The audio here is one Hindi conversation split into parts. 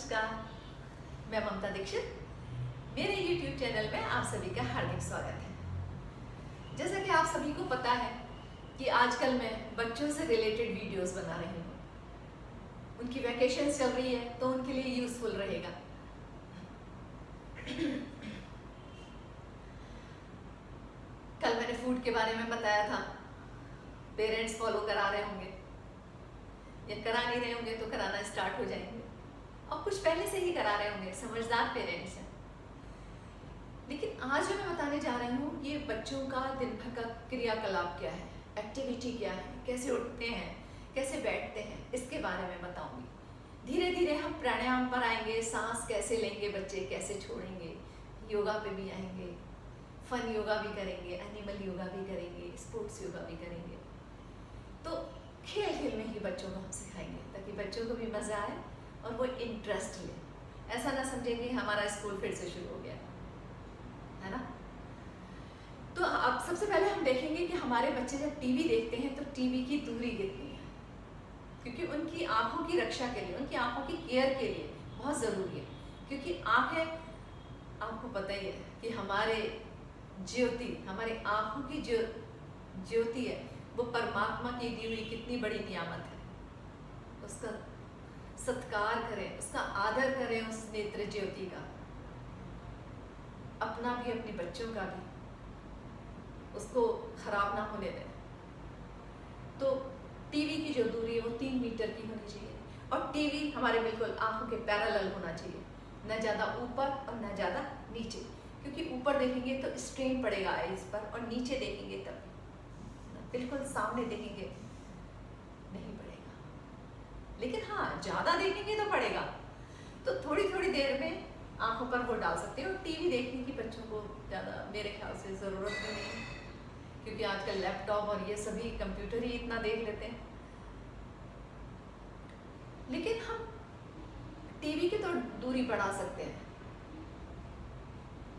नमस्कार, मैं ममता दीक्षित। मेरे YouTube चैनल में आप सभी का हार्दिक स्वागत है। जैसा कि आप सभी को पता है कि आजकल मैं बच्चों से रिलेटेड वीडियोस बना रही हूँ। उनकी वैकेशन चल रही है तो उनके लिए यूजफुल रहेगा। कल मैंने फूड के बारे में बताया था। पेरेंट्स फॉलो करा रहे होंगे या करा नहीं रहे होंगे तो कराना स्टार्ट हो जाएंगे, और कुछ पहले से ही करा रहे होंगे, समझदार पेरेंट्स हैं। लेकिन आज जो मैं बताने जा रही हूँ ये बच्चों का दिन भर का क्रियाकलाप क्या है, एक्टिविटी क्या है, कैसे उठते हैं, कैसे बैठते हैं, इसके बारे में बताऊंगी। धीरे धीरे हम प्राणायाम पर आएंगे, सांस कैसे लेंगे बच्चे, कैसे छोड़ेंगे, योगा पे भी आएंगे, फन योगा भी करेंगे, एनिमल योगा भी करेंगे, स्पोर्ट्स योगा भी करेंगे। तो खेल खेल में ही बच्चों को हम सिखाएंगे ताकि बच्चों को भी मजा आए और वो इंटरेस्ट ले। ऐसा ना समझेंगे हमारा स्कूल फिर से शुरू हो गया है ना। तो अब सबसे पहले हम देखेंगे कि हमारे बच्चे जब टीवी देखते हैं तो टीवी की दूरी कितनी है, क्योंकि उनकी आंखों की रक्षा के लिए, उनकी आंखों की केयर के लिए बहुत ज़रूरी है। क्योंकि आंखें, आपको पता ही है कि हमारे ज्योति, हमारे आंखों की जो ज्योति है वो परमात्मा की दी हुई कितनी बड़ी नियामत है। उसका सत्कार करें, उसका आदर करें, उस नेत्र ज्योति का, अपना भी अपने बच्चों का भी, उसको खराब ना होने दें। तो टीवी की जो दूरी है वो 3 मीटर की होनी चाहिए, और टीवी हमारे बिल्कुल आंखों के पैरेलल होना चाहिए, न ज़्यादा ऊपर और न ज़्यादा नीचे, क्योंकि ऊपर देखेंगे तो स्ट्रेन पड़ेगा आईज पर, और नीचे देखेंगे तब बिल्कुल सामने देखेंगे नहीं पड़ेगा। लेकिन हाँ, ज़्यादा देखेंगे तो पड़ेगा। तो थोड़ी थोड़ी देर में आंखों पर वो डाल सकते हैं। और टीवी देखने की बच्चों को ज़्यादा मेरे ख्याल से ज़रूरत भी नहीं है, क्योंकि आजकल लैपटॉप और ये सभी कंप्यूटर ही इतना देख लेते हैं। लेकिन हम टीवी की तो दूरी बढ़ा सकते हैं,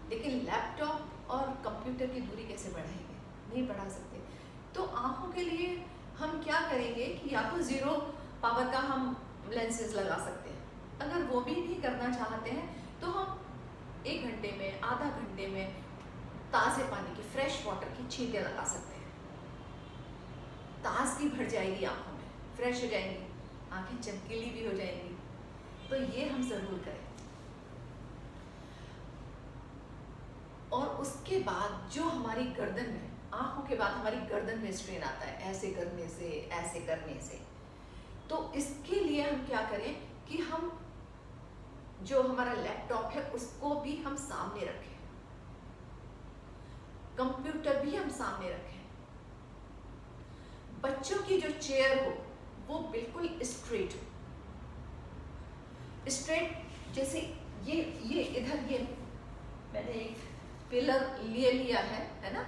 लेकिन लैपटॉप और कंप्यूटर की दूरी कैसे बढ़ाएंगे? नहीं बढ़ा सकते। तो आंखों के लिए हम क्या करेंगे कि या तो 0 पावर का हम लेंसेज लगा सकते हैं। अगर वो भी नहीं करना चाहते हैं तो हम 1 घंटे में, आधा घंटे में ताज़े पानी की, फ्रेश वाटर की छींटे लगा सकते हैं। ताजगी भर जाएगी आंखों में, फ्रेश हो जाएंगी, आंखें चमकीली भी हो जाएंगी। तो ये हम ज़रूर करें। और उसके बाद जो हमारी गर्दन में, आंखों के बाद हमारी गर्दन में स्ट्रेन आता है ऐसे करने से, ऐसे करने से, तो इसके लिए हम क्या करें कि हम जो हमारा लैपटॉप है उसको भी हम सामने रखें, कंप्यूटर भी हम सामने रखें। बच्चों की जो चेयर हो वो बिल्कुल स्ट्रेट हो, स्ट्रेट जैसे ये इधर, ये मैंने एक पिलर लिया है ना।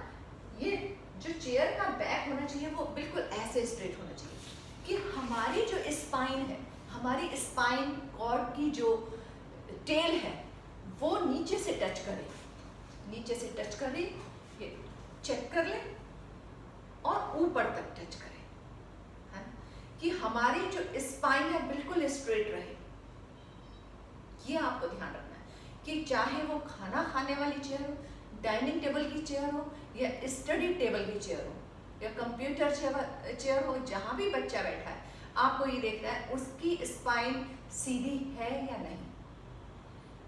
ये जो चेयर का बैक होना चाहिए वो बिल्कुल ऐसे स्ट्रेट होना चाहिए कि हमारी जो स्पाइन है, हमारी स्पाइन कॉर्ड की जो टेल है वो नीचे से टच करे, नीचे से टच करे, ये चेक कर ले, और ऊपर तक टच करे, है कि हमारी जो स्पाइन है बिल्कुल स्ट्रेट रहे। ये आपको ध्यान रखना है कि चाहे वो खाना खाने वाली चेयर हो, डाइनिंग टेबल की चेयर हो, या स्टडी टेबल की चेयर हो, या कंप्यूटर चेयर हो, जहाँ भी बच्चा बैठा है आपको ये देखना है उसकी स्पाइन सीधी है या नहीं।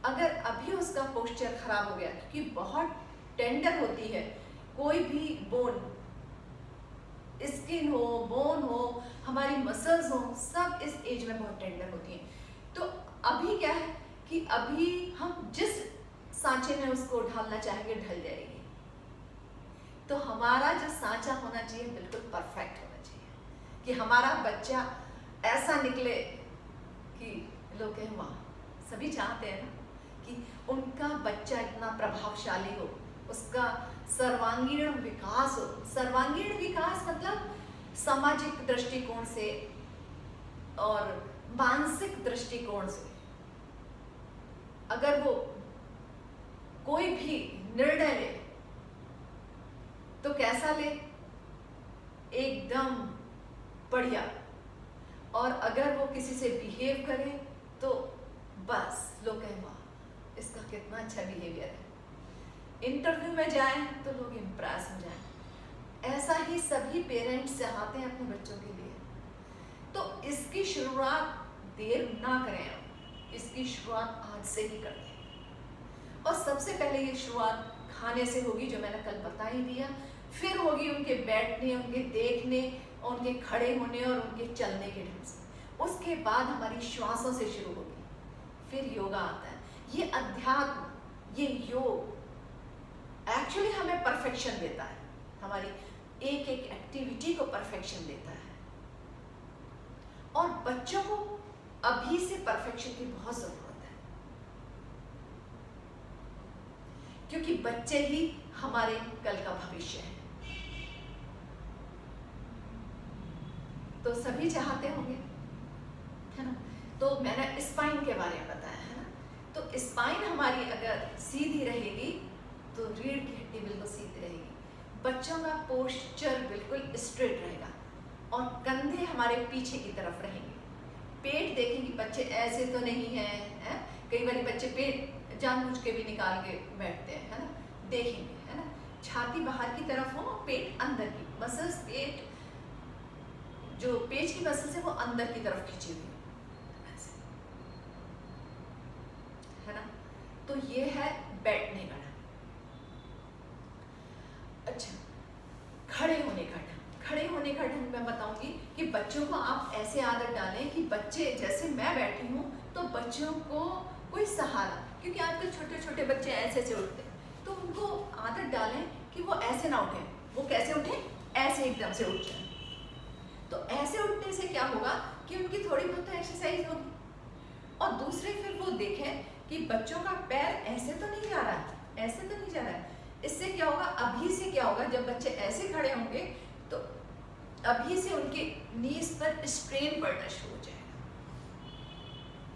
अगर अभी उसका पोस्चर खराब हो गया, क्योंकि बहुत टेंडर होती है कोई भी बोन, स्किन हो, बोन हो, हमारी मसल्स हो, सब इस एज में बहुत टेंडर होती हैं। तो अभी क्या है कि अभी हम जिस सांचे में उसको ढालना चाहेंगे ढल जाएगी। तो हमारा जो सांचा होना चाहिए बिल्कुल परफेक्ट होना चाहिए कि हमारा बच्चा ऐसा निकले कि लोग कहें वाह। सभी चाहते हैं ना कि उनका बच्चा इतना प्रभावशाली हो, उसका सर्वांगीण विकास हो। सर्वांगीण विकास मतलब सामाजिक दृष्टिकोण से और मानसिक दृष्टिकोण से। अगर वो कोई भी निर्णय ले तो कैसा ले, एकदम बढ़िया। और अगर वो किसी से बिहेव करे तो बस कितना अच्छा बिहेवियर है। इंटरव्यू में जाएं तो लोग इम्प्रेस हो जाएं। ऐसा ही सभी पेरेंट्स चाहते हैं अपने बच्चों के लिए। तो इसकी शुरुआत देर ना करें, आप इसकी शुरुआत आज से ही कर दें। और सबसे पहले ये शुरुआत खाने से होगी, जो मैंने कल बता ही दिया। फिर होगी उनके बैठने, उनके देखने, उनके खड़े होने और उनके चलने के ढंग से। उसके बाद हमारी श्वासों से शुरू होगी, फिर योगा आता है। ये अध्यात्म, ये योग एक्चुअली हमें परफेक्शन देता है, हमारी एक एक एक्टिविटी को परफेक्शन देता है। और बच्चों को अभी से परफेक्शन की बहुत जरूरत है, क्योंकि बच्चे ही हमारे कल का भविष्य है। तो सभी चाहते होंगे, है ना। तो मैंने स्पाइन के बारे में बताया है ना। तो स्पाइन हमारी अगर सीधी रहेगी तो रीढ़ की हड्डी बिल्कुल सीधी रहेगी, बच्चों का पोस्चर बिल्कुल स्ट्रेट रहेगा और कंधे हमारे पीछे की तरफ रहेंगे। पेट देखेंगे बच्चे ऐसे तो नहीं है, कई बार बच्चे पेट जानबूझ के भी निकाल के बैठते हैं, है ना। देखेंगे, है ना, छाती बाहर की तरफ हो, पेट अंदर की मसल्स, पेट जो पेट की मसल्स है वो अंदर की तरफ खींची हुई ऐसे, है ना। तो ये है बैठने का ढंग। अच्छा, खड़े होने का ढंग। खड़े होने का ढंग मैं बताऊंगी कि बच्चों को आप ऐसे आदत डालें कि बच्चे, जैसे मैं बैठी हूँ तो बच्चों को कोई सहारा, क्योंकि आजकल छोटे छोटे बच्चे ऐसे ऐसे उठते हैं, तो उनको आदत डालें कि वो ऐसे ना उठें। वो कैसे उठें? ऐसे एकदम से उठ जाए। तो ऐसे उठने से क्या होगा कि उनकी थोड़ी बहुत एक्सरसाइज होगी। और दूसरे फिर वो देखें कि बच्चों का पैर ऐसे तो नहीं जा रहा है, ऐसे तो नहीं जा रहा है। इससे क्या होगा, अभी से क्या होगा, जब बच्चे ऐसे खड़े होंगे तो अभी से उनके नीज पर स्ट्रेन पड़ना शुरू हो जाएगा।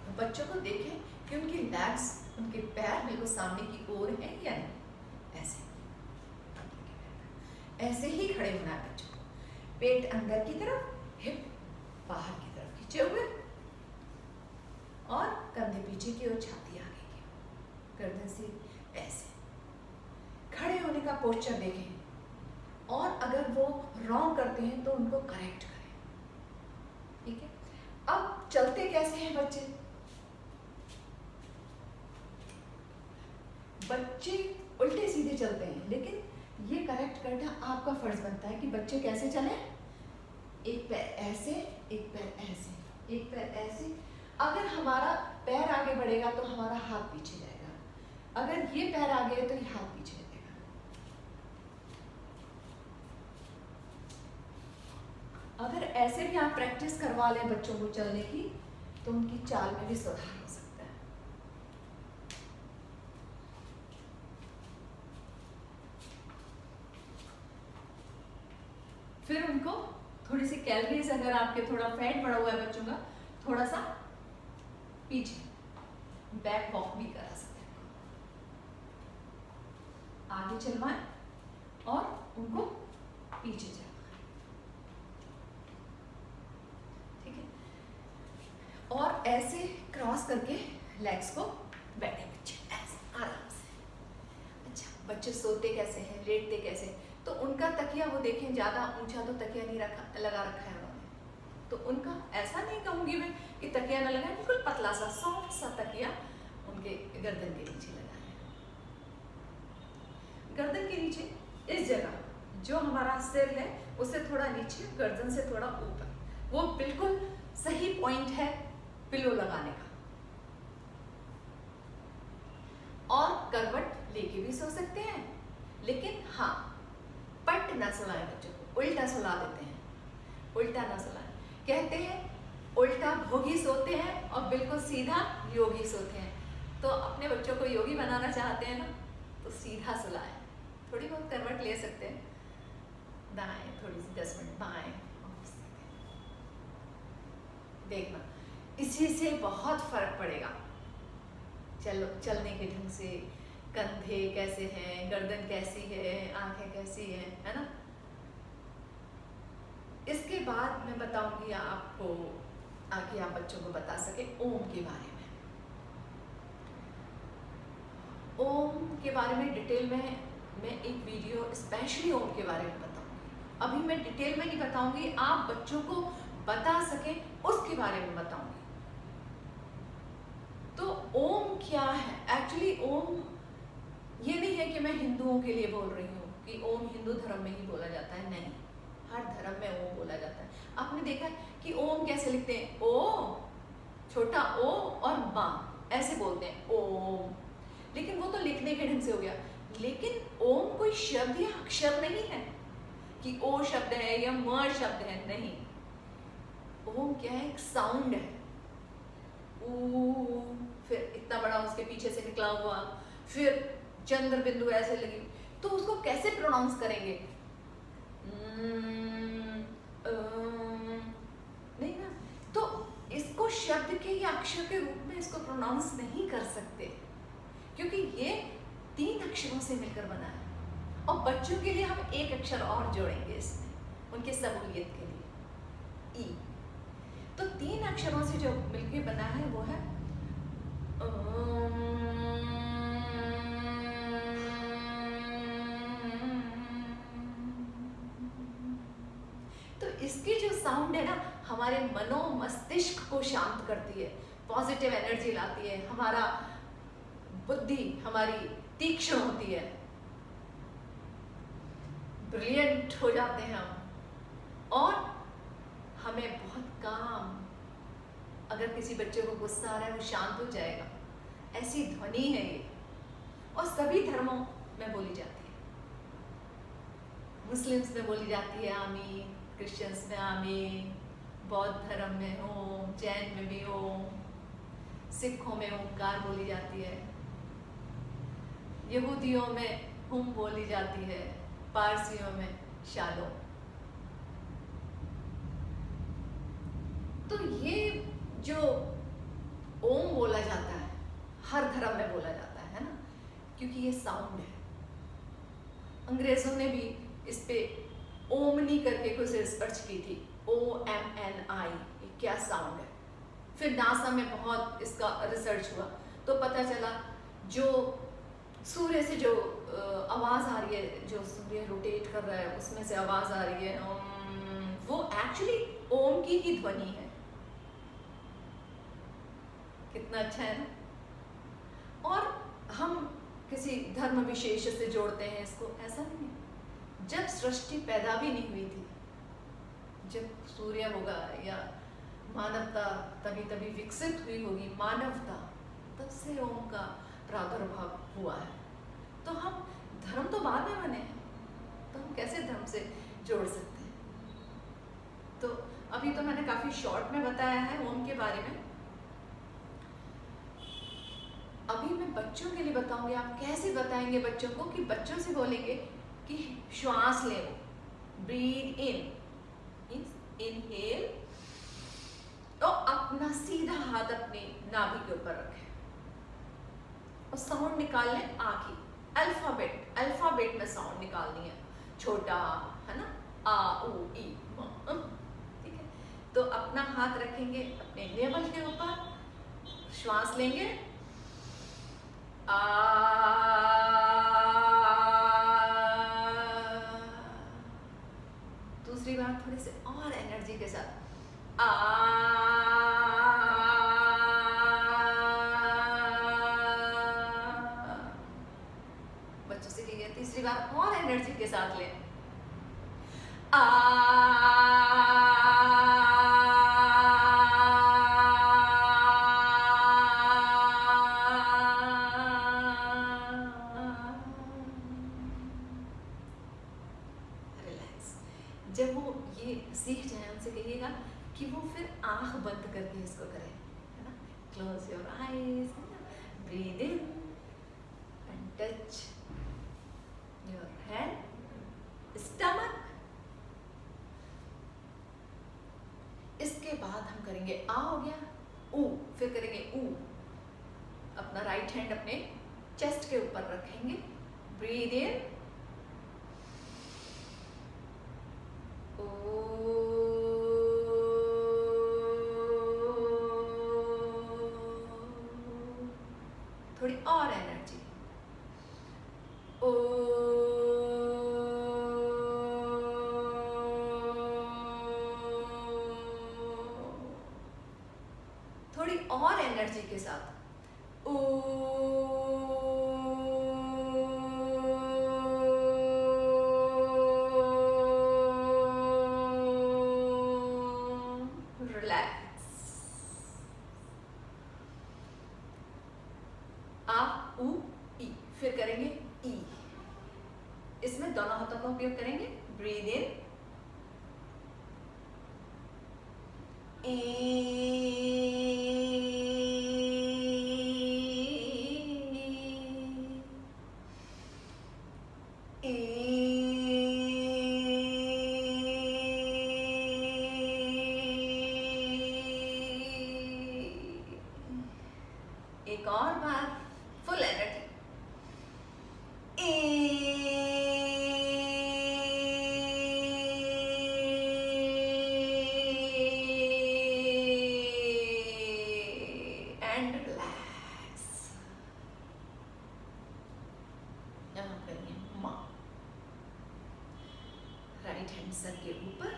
तो बच्चों को देखें कि उनकी लेग्स, उनके पैर बिल्कुल सामने की ओर हैं या नहीं। ऐसे ऐसे ही खड़े होना है बच्चों को। पेट अंदर की तरफ, हिप बाहर की तरफ खींचे हुए और कंधे पीछे की और छाती आगे की, गर्दन से ऐसे। खड़े होने का पोस्चर देखें और अगर वो रॉन्ग करते हैं तो उनको करेक्ट करें, ठीक है। अब चलते कैसे हैं बच्चे? बच्चे उल्टे सीधे चलते हैं, लेकिन ये करेक्ट करना आपका फर्ज बनता है कि बच्चे कैसे चलें। एक पैर ऐसे, एक पैर ऐसे, एक पैर ऐसे। अगर हमारा पैर आगे बढ़ेगा तो हमारा हाथ पीछे जाएगा, अगर ये पैर आगे है तो ये हाथ पीछे जाएगा। अगर ऐसे भी आप प्रैक्टिस करवा लें बच्चों को चलने की तो उनकी चाल में भी सुधार हो सकता है। फिर उनको थोड़ी सी कैलोरीज, अगर आपके थोड़ा फैट बढ़ा हुआ है बच्चों का, थोड़ा सा पीछे बैक वॉक भी करा सकते हैं। आगे चलवाएं और उनको पीछे चलवाएं, ठीक है। और ऐसे क्रॉस करके लेग्स को बैठे बच्चे ऐसे आराम से। अच्छा, बच्चे सोते कैसे हैं, लेटते कैसे? तो उनका तकिया वो देखें, ज़्यादा ऊंचा तो तकिया नहीं लगा रखा है उन्होंने। तो उनका ऐसा नहीं कहूँगी मैं कि तकिया ना लगाएं, बिल्कुल पतला सा सॉफ्ट सा तकिया उनके गर्दन के नीचे लगाएं। गर्दन के नीचे इस जगह जो हमारा सिर है उससे थोड़ा नीचे, गर्दन से थोड़ा ऊपर, वो बिल्कुल सही पॉइंट है पिलो लगाने का। और करवट लेके भी सो सकते हैं, लेकिन हाँ, पट ना सुलाएं बच्चों को, उल्टा सुला देते हैं, उल्टा ना सुलाएं। कहते हैं उल्टा भोगी सोते हैं और बिल्कुल सीधा योगी सोते हैं। तो अपने बच्चों को योगी बनाना चाहते हैं ना, तो सीधा सुलाएं। थोड़ी बहुत करवट ले सकते हैं, दाएं थोड़ी सी 10 मिनट बाएं, देखना इसी से बहुत फर्क पड़ेगा। चलो, चलने के ढंग से, कंधे कैसे हैं, गर्दन कैसी है, आंखें कैसी हैं, है ना। इसके बाद मैं बताऊंगी आपको आगे, आप बच्चों को बता सके ओम के बारे में। के बारे में डिटेल में मैं एक वीडियो स्पेशली ओम के बारे में बताऊंगी। अभी मैं डिटेल में नहीं बताऊंगी, आप बच्चों को बता सके उसके बारे में बताऊंगी। तो ओम क्या है? एक्चुअली ओम ये नहीं है कि मैं हिंदुओं के लिए बोल रही हूँ कि ओम हिंदू धर्म में ही बोला जाता है, नहीं, हर धर्म में ओम बोला जाता है। आपने देखा है कि ओम कैसे लिखते हैं? ओ, छोटा ओ और माँ ऐसे बोलते हैं ओम, लेकिन वो तो लिखने के ढंग से हो गया। लेकिन ओम कोई शब्द या अक्षर नहीं है कि ओ शब्द है या म शब्द है, नहीं। ओम क्या है? एक साउंड है। ऊ, फिर इतना बड़ा उसके पीछे से निकला हुआ, फिर चंद्र बिंदु ऐसे लगी, तो उसको कैसे प्रोनाउंस करेंगे? नहीं ना। तो इसको शब्द के या अक्षर के रूप में इसको प्रोनाउंस नहीं कर सकते, क्योंकि ये 3 अक्षरों से मिलकर बना है। और बच्चों के लिए हम एक अक्षर और जोड़ेंगे इसमें, उनके सहूलियत के लिए, ई। तो 3 अक्षरों से जो मिलकर बना है वो है तो इसकी जो साउंड है ना, हमारे मनो मस्तिष्क को शांत करती है, पॉजिटिव एनर्जी लाती है, हमारा बुद्धि हमारी तीक्ष्ण होती है, ब्रिलियंट हो जाते हैं हम, और हमें बहुत काम, अगर किसी बच्चे को गुस्सा आ रहा है वो शांत हो जाएगा, ऐसी ध्वनि है ये। और सभी धर्मों में बोली जाती है। मुस्लिम्स में बोली जाती है आमीन, क्रिश्चियंस में आमीन, बौद्ध धर्म में ओम, जैन में भी ओम, सिखों में ओमकार बोली जाती है, यहूदियों में हुम बोली जाती है, पारसियों में शालोम। तो ये जो ओम बोला जाता है हर धर्म में बोला जाता है ना, क्योंकि ये साउंड है। अंग्रेजों ने भी इस पे ओमनी करके कुछ रिसर्च की थी, OMNI, ये क्या साउंड है। फिर नासा में बहुत इसका रिसर्च हुआ तो पता चला जो सूर्य से जो आवाज़ आ रही है, जो सूर्य रोटेट कर रहा है उसमें से आवाज़ आ रही है, वो एक्चुअली ओम की ही ध्वनि है। कितना अच्छा है ना। और हम किसी धर्म विशेष से जोड़ते हैं इसको, ऐसा नहीं है। जब सृष्टि पैदा भी नहीं हुई थी, जब सूर्य होगा या मानवता तभी तभी विकसित हुई होगी, मानवता, तब से ओम का प्रादुर्भाव हुआ है। तो हम धर्म तो बाद में बने हैं, तो हम कैसे धर्म से जोड़ सकते हैं? तो अभी तो मैंने काफी शॉर्ट में बताया है ओम के बारे में। अभी मैं बच्चों के लिए बताऊंगी। आप कैसे बताएंगे बच्चों को कि बच्चों से बोलेंगे कि श्वास ले, ब्रीथ इन, इनहेल, तो अपना सीधा हाथ अपनी नाभि के ऊपर रखें और साउंड निकाल लें आ की। अल्फाबेट में साउंड निकालनी है, छोटा है ना, आ उ ई म, ठीक है। तो अपना हाथ रखेंगे अपने नेवल के ऊपर, श्वास लेंगे आ, दूसरी बार थोड़ी से और एनर्जी के साथ आ, बच्चों से कहिए तीसरी बार और एनर्जी के साथ लें आ, जब वो ये सीख जाए उनसे कहिएगा कि वो फिर आंख बंद करके इसको करें, है ना। Close your eyes, breathe in and touch your hand stomach. इसके बाद हम करेंगे आ हो गया, ऊ, फिर करेंगे ऊ। अपना राइट हैंड अपने चेस्ट के ऊपर रखेंगे, ब्रीद इन, थोड़ी और एनर्जी, ओ। थोड़ी और एनर्जी के साथ ओ। रिलैक्स। आ उ ई, फिर करेंगे ई। इसमें दोनों हाथों का उपयोग करेंगे। ब्रीद इन, एक और बार फुल एनर्जी। And relax. यहाँ करिए माँ। राइट हैंड सर के ऊपर।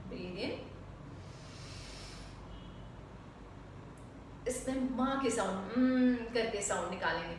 Breathe in. इसमें माँ के साउंड करके साउंड निकालेंगे।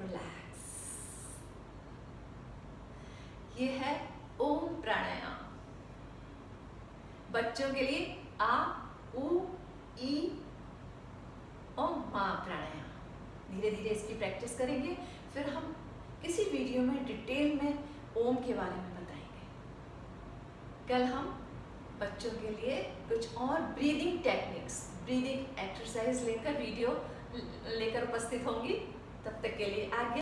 रिलैक्स। ये है ओम प्राणायाम। बच्चों के लिए आ उ ई ओम माँ प्राणायाम। धीरे धीरे इसकी प्रैक्टिस करेंगे, फिर हम किसी वीडियो में डिटेल में ओम के बारे में बताएंगे। कल हम बच्चों के लिए कुछ और ब्रीदिंग टेक्निक्स, ब्रीदिंग एक्सरसाइज लेकर वीडियो लेकर उपस्थित होंगी। तब तक के लिए आगे